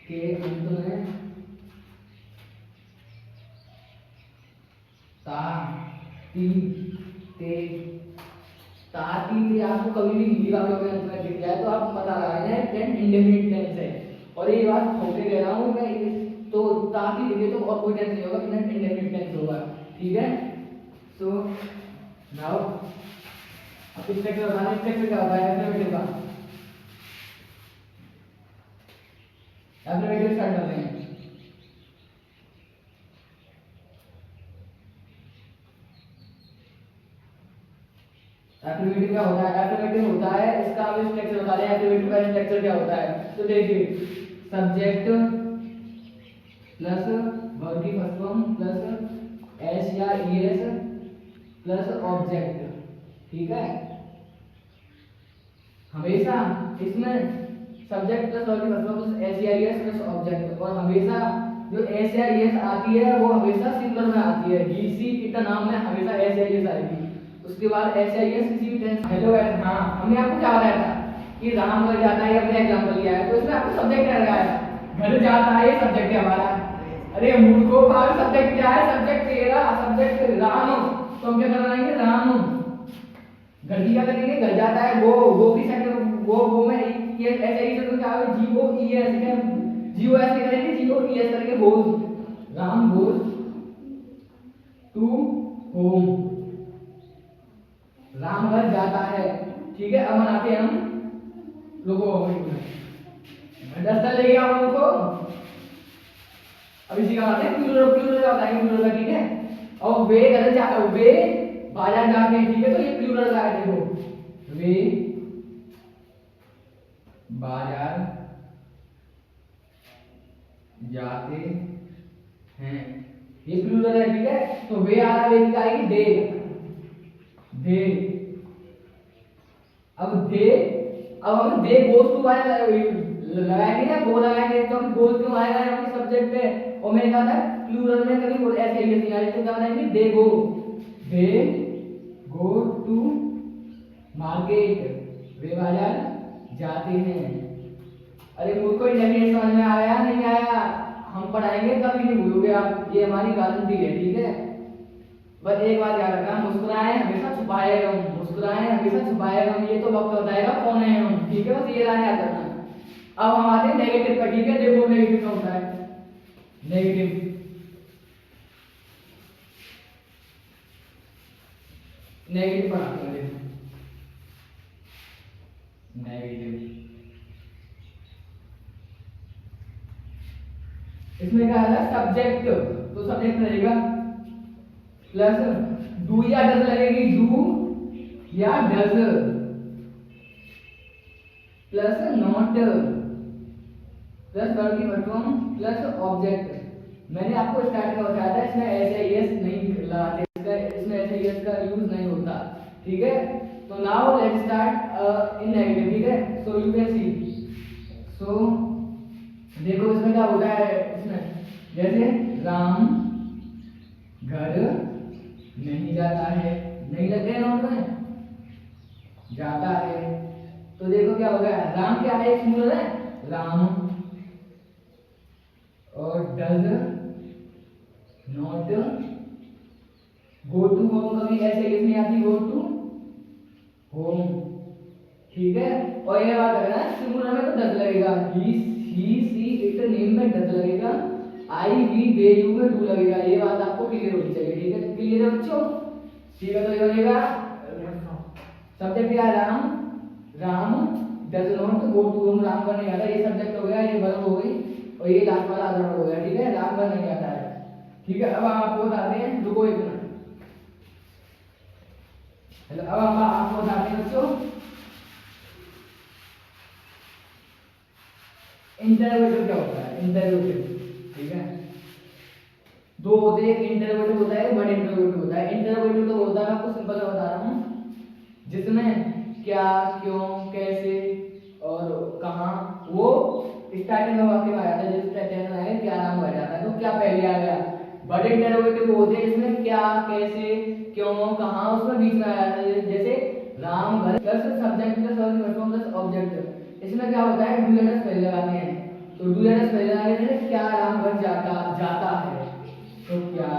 के अंत में ता ती ते ताती थे आपको कभी भी हिंदी वाक्यों के अंत में दिख जाए तो आप पता लगाना टेंस इंडेफिनिट टेंस है। और ये बात होके कह रहा हूँ मैं, तो ताती दिखे तो और कोई टेंस नहीं होगा, इंडेफिनिट टेंस होगा। ठीक है, सो नाउ अब इस टेक्स्ट बताना, इस टेक्स्ट क्या होता है एफर्मेटिव का। एफर्मेटिव स्टार्ट करते हैं। एफर्मेटिव क्या होता है? एफर्मेटिव होता है, इसका हम स्ट्रक्चर बता रहे हैं। एफर्मेटिव का स्ट्रक्चर क्या होता है? तो देखिए, सब्जेक्ट प्लस वर्ब की फर्स्ट फॉर्म प्लस एस या ईएस प्लस ऑब्जेक्ट। ठीक है, हमेशा इसमें सब्जेक्ट प्लस वर्ब की फर्स्ट फॉर्म प्लस एस या ईएस प्लस ऑब्जेक्ट। और हमेशा जो एस या ईएस आती है वो हमेशा सिंगुलर में आती है। ही सी इट नाम में हमेशा एस या ईएस आएगी। उसके बाद एस या ईएस किसी भी टेंस। हेलो गाइस, हाँ हमने आपको क्या बताया था कि राम घर जाता है, हमने एग्जांपल लिया है, तो इसमें आपको सब्जेक्ट क्या लगाया है? घर जाता है, ये सब्जेक्ट है हमारा। अरे मूर्खों, बाहर सब्जेक्ट क्या है? सब्जेक्ट तेरा सब्जेक्ट राम, तो हम क्या करवाएंगे? राम। घर की क्या करेंगे? घर जाता है, वो की सेकंड वो में ये ऐसे ही तो क्या है? जी ओ ई एस क्या? जी ओ एस क्या करेंगे? जी ओ ई एस करके goes. Ram goes to home, Ram घर जाता है। ठीक है, अब मनाते हैं हम लोगों को। डस्टर लेके आओ उनको। अब इसी का आते हैं प्लूरल, प्लूरल का बताएंगे प्लूरल का। ठीक है, और वे घर जा, वे बाजार जाते हैं। ठीक है, तो ये प्लूरल का है। देखो, वे बाजार जाते हैं, ये प्लूरल है। ठीक है, तो वे आ रहा है, वे की आएगी दे, दे। अब दे, अब हम दे गोस टू वाले लगाएंगे ना, वो लगाएंगे तो हम गोस क्यों आएगा यहाँ पे सब्जेक्ट पे। और मैंने कहा था प्लूरल में कभी वो ऐसे ही नहीं आएगी, तो क्या बनाएंगे? दे गो, दे गो टू मार्केट, वे बाजार जाते हैं। अरे मुझको इंडेफिनिट समझ में आया नहीं आया? हम पढ़ाएंगे कभी नहीं भूलोगे आप, ये हमारी गारंटी है। ठीक है, बस एक बात याद रखना, मुस्कुराए हमेशा छुपाए गम, मुस्कुराए हमेशा छुपाए गम, ये तो वक्त बताएगा कौन है हम। ठीक है, बस ये लाइन याद रखना। अब हम आते हैं नेगेटिव पर। ठीक है, देखो नेगेटिव क्या होता है। नेगेटिव, नेगेटिव पढ़ाते हैं। नेगेटिव इसमें क्या है? सब्जेक्ट, तो सब्जेक्ट रहेगा प्लस डू या डज लगेगी, डू या does plus not plus verb की फर्स्ट फॉर्म प्लस ऑब्जेक्ट। मैंने आपको स्टार्टिंग में बताया था इसमें ऐसे यस नहीं लगाते, इसमें ऐसे यस का यूज नहीं होता। ठीक है, तो now let's start in negative. ठीक है, सो यू कैन सी, सो देखो इसमें क्या होता है। इसमें जैसे राम घर नहीं जाता है, नहीं लगते हैं नोट में, जाता है। तो देखो क्या हो गया, राम क्या है? सिंगुलर है, राम। और does not go to home, कभी ऐसे लिखनी आती, गो टू होम। ठीक है, और ये बात है ना, सिंगुलर में तो डज लगेगा, ही सी इट नेम में डज लगेगा, आई वी दे यू में डू लगेगा। ये बात आपको क्लियर होनी चाहिए। ठीक है, क्लियर है बच्चों? ठीक है, तो ये बनेगा सब्जेक्ट क्या है? Ram, Ram does not go to home, Ram का नहीं आता, ये सब्जेक्ट हो गया, ये वर्ब हो गई, और ये लास्ट वाला अदर हो गया। ठीक है, राम का नहीं आता है। ठीक है, अब आपको बताते हैं, रुको एक मिनट। हेलो, अब हम आपको बताते हैं बच्चों इंटरोगेटिव क्या होता है। इंटरोगेटिव, ठीक है, दो होते हैं, एक इंटरोगेटिव होता है, वन इंटरोगेटिव होता है। इंटरोगेटिव तो होता है, मैं आपको सिंपल बता रहा हूँ, जिसमें क्या, क्यों, कैसे और कहाँ वो स्टार्टिंग में वाक्य में आ जाता है। जैसे टेंस है क्या, नाम आ जाता है, तो क्या पहले आ गया। बड़े इंटरोगेटिव होते हैं, इसमें क्या, कैसे, क्यों, कहाँ उसमें बीच में आ जाता है। जैसे राम घर plus subject plus verb plus object. इसमें क्या होता है, डू या डज पहले लगाते हैं, तो तो डू या डज पहले आगे थे, क्या राम घर जाता है, तो क्या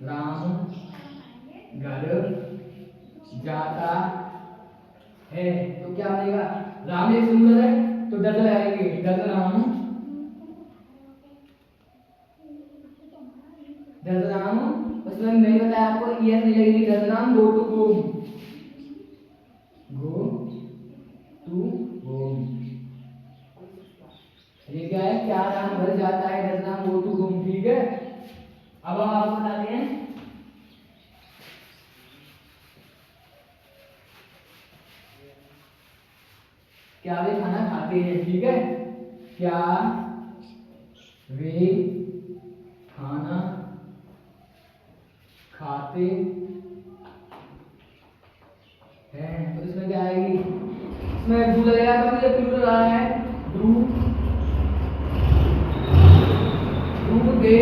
राम घर जाता है, तो क्या बनेगा, राम एक सिंगुलर है तो डज लगाएंगे, डज राम, उसमें मैंने बताया आपको ईएस नहीं लगेगी, does Ram go to home, ये क्या है, क्या राम घर जाता है, does Ram go to home, ठीक है। अब हम आपको बताते हैं क्या वे खाना खाते हैं, ठीक है, क्या वे खाना खाते हैं, तो इसमें क्या आएगी, इसमें डू लगेगा तो मुझे प्लूरल आ रहा है, डू दे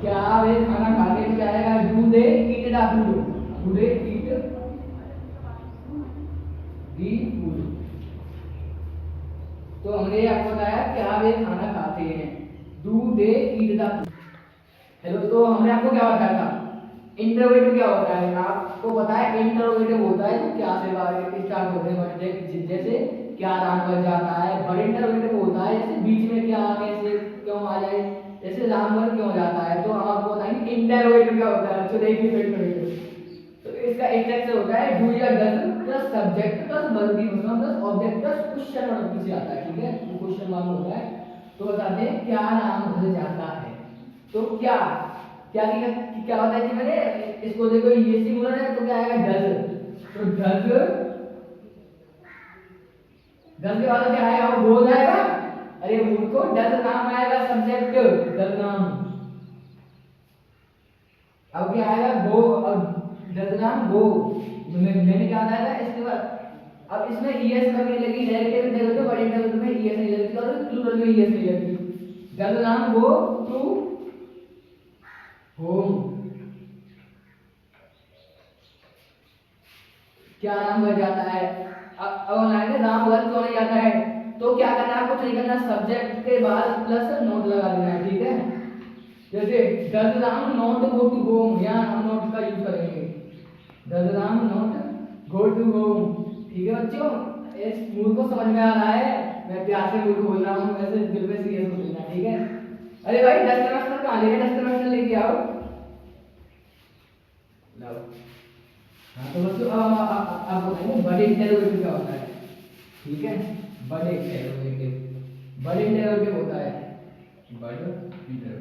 क्या वे खाना खाते हैं, क्या आएगा, do they eat the food, do they eat the food. तो हमने आपको बताया क्या वे खाना खाते हैं, do they eat the food. Hello, तो हमने आपको क्या बताया था, इंटरोगेटिव क्या होता है, आपको पता है इंटरोगेटिव होता है तो क्या से बारे स्टार्ट होते हैं, जैसे क्या राम घर जाता है, बट इंटरोगेटिव होता है जैसे बीच में क्या कैसे क्यों आ जाए, जैसे राम घर क्यों जाता है, तो हम आपको बताएंगे इंटरोगेटिव क्या होता है। तो देखिए इंटरोगेटिव, तो इसका एक स्ट्रक्चर होता है डू या does plus subject plus verb plus object plus question word पीछे आता है, ठीक है, तो क्वेश्चन मालूम होता है। तो बताते हैं क्या राम घर जाता है, तो क्या क्या क्या होता है कि मैंने इसको देखो ये सिंगुलर है तो क्या आएगा, डज, तो डज के बाद क्या आएगा, वो गो जाएगा, अरे उनको डज नाम आएगा, सब्जेक्ट डज नाम, अब क्या आएगा, गो, अब डज नाम गो, मैंने क्या बताया था इसके बाद, अब इसमें ईएस लगने लगी, डायरेक्ट इंटरोगेटिव बड़े इंटरोगेटिव में ईएस नहीं लगती और प्लूरल में ईएस नहीं लगती, डज नाम गो टू होम, क्या राम घर जाता है, अब लाएंगे राम घर क्यों नहीं जाता है, तो क्या करना है, कुछ नहीं करना, सब्जेक्ट के बाद प्लस नोट लगा देना है, ठीक है, जैसे does Ram not go to home, यहाँ हम नोट का यूज करेंगे, does Ram not go to home, ठीक है बच्चों, इस मूल को समझ में आ रहा है, मैं प्यार से मूल बोल रहा हूँ, वैसे दिल में सीरियस हो लेना, ठीक है। अरे भाई डस्टर मास्टर कहाँ ले गए, डस्टर मास्टर लेके आओ, लाओ। हाँ तो बच्चों अब आप बताएंगे बड़े इंटरोगेटिव क्या होता है, ठीक है, बड़े इंटरोगेटिव होता है, बड़े इंटरोगेटिव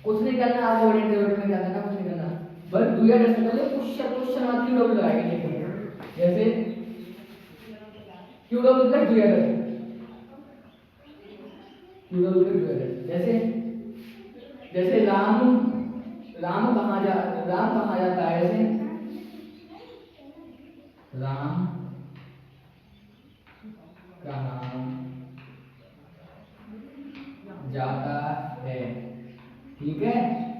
कुछ नहीं करना आपको, बड़े इंटरोगेटिव में क्या करना, कुछ नहीं करना, बस डू या डज से पहले क्वेश्चन मार्क क्यू डब्ल्यू लगाएंगे, जैसे क्यू डब्ल्यू प्लस डू या does, Q W plus do या डज, जैसे राम कहाँ जाता है, जैसे राम कहाँ जाता है, ठीक है,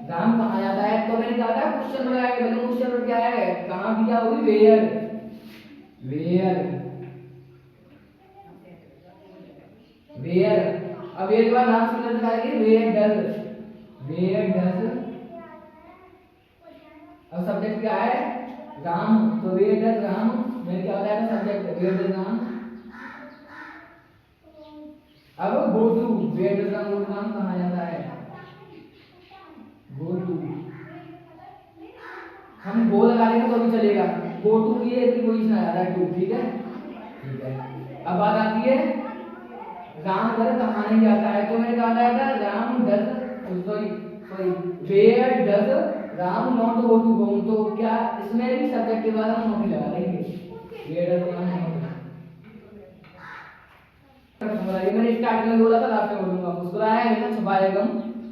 राम कहाँ जाता है, तो मैंने कहा था क्वेश्चन बनाया, मैंने क्वेश्चन क्या है, कहाँ की क्या होगी, वेयर, अब एक बार नाम सिंगुलर दिखाएंगे, वेयर डज, अब सब्जेक्ट क्या है, राम, तो वेयर डज राम, मैंने क्या बताया था सब्जेक्ट वेयर डज राम, अब go to, where does Ram go to, Ram कहाँ जाता है, गो टू, हम गो लगा लेंगे तो भी चलेगा, गो टू की ये प्रीपोजिशन आ रहा है टू, ठीक है, अब बात आती है राम घर कहाँ नहीं जाता है, तो मैंने कहा था Ram does sorry where does Ram not go to home, तो क्या इसमें भी सब्जेक्ट के बाद हम नॉट लगा देंगे, वेयर डज राम नॉट, मैंने स्टार्ट में बोला था, लास्ट में बोलूंगा, मुस्कुराया है हमेशा छुपाया गम,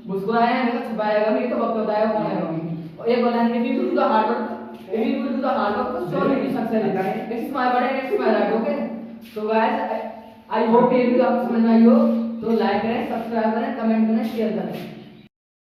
मुस्कुराया है हमेशा छुपाया गम, ये तो वक्त बताया कौन है गम, और एक बोला है if you do the hard work, if you will do the hard work, तो surely you success will come, this is my word and this is my right, okay, so guys I hope ये video आपको समझ में आई हो, तो like करें, subscribe करें, comment करें, शेयर करें।